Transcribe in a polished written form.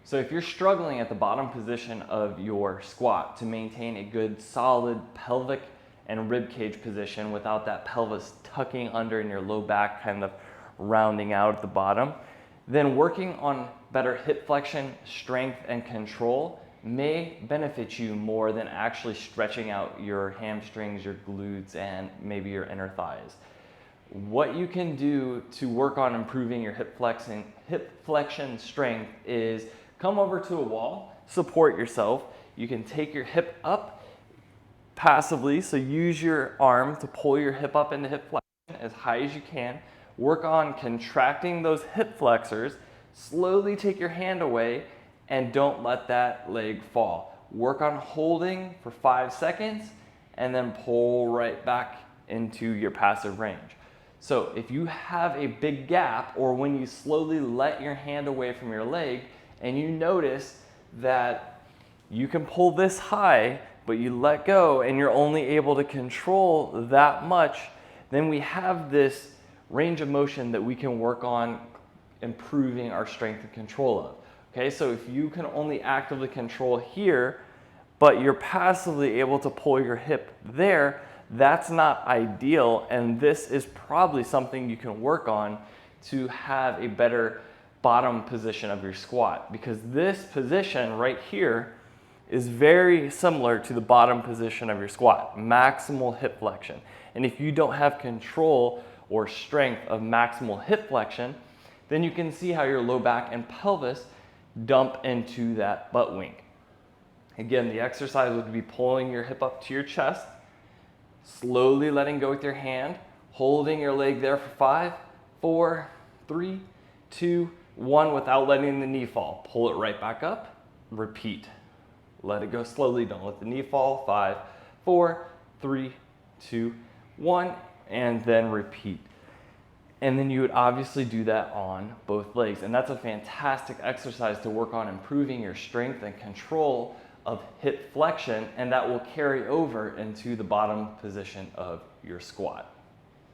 So if you're struggling at the bottom position of your squat to maintain a good solid pelvic and rib cage position without that pelvis tucking under and your low back kind of rounding out at the bottom, then working on better hip flexion, strength, and control may benefit you more than actually stretching out your hamstrings, your glutes, and maybe your inner thighs. What you can do to work on improving your hip flexion strength is come over to a wall, support yourself. You can take your hip up passively, so use your arm to pull your hip up into hip flexion as high as you can. Work on contracting those hip flexors. Slowly take your hand away and don't let that leg fall. Work on holding for 5 seconds and then pull right back into your passive range. So if you have a big gap, or when you slowly let your hand away from your leg and you notice that you can pull this high, but you let go and you're only able to control that much, then we have this range of motion that we can work on improving our strength and control of. Okay, so if you can only actively control here, but you're passively able to pull your hip there, that's not ideal, and this is probably something you can work on to have a better bottom position of your squat, because this position right here is very similar to the bottom position of your squat, maximal hip flexion. And if you don't have control or strength of maximal hip flexion, then you can see how your low back and pelvis dump into that butt wink. Again, the exercise would be pulling your hip up to your chest, slowly letting go with your hand, holding your leg there for 5, 4, 3, 2, 1 without letting the knee fall. Pull it right back up, repeat. Let it go slowly, don't let the knee fall. 5, 4, 3, 2, 1, and then repeat. And then you would obviously do that on both legs. And that's a fantastic exercise to work on improving your strength and control of hip flexion, and that will carry over into the bottom position of your squat.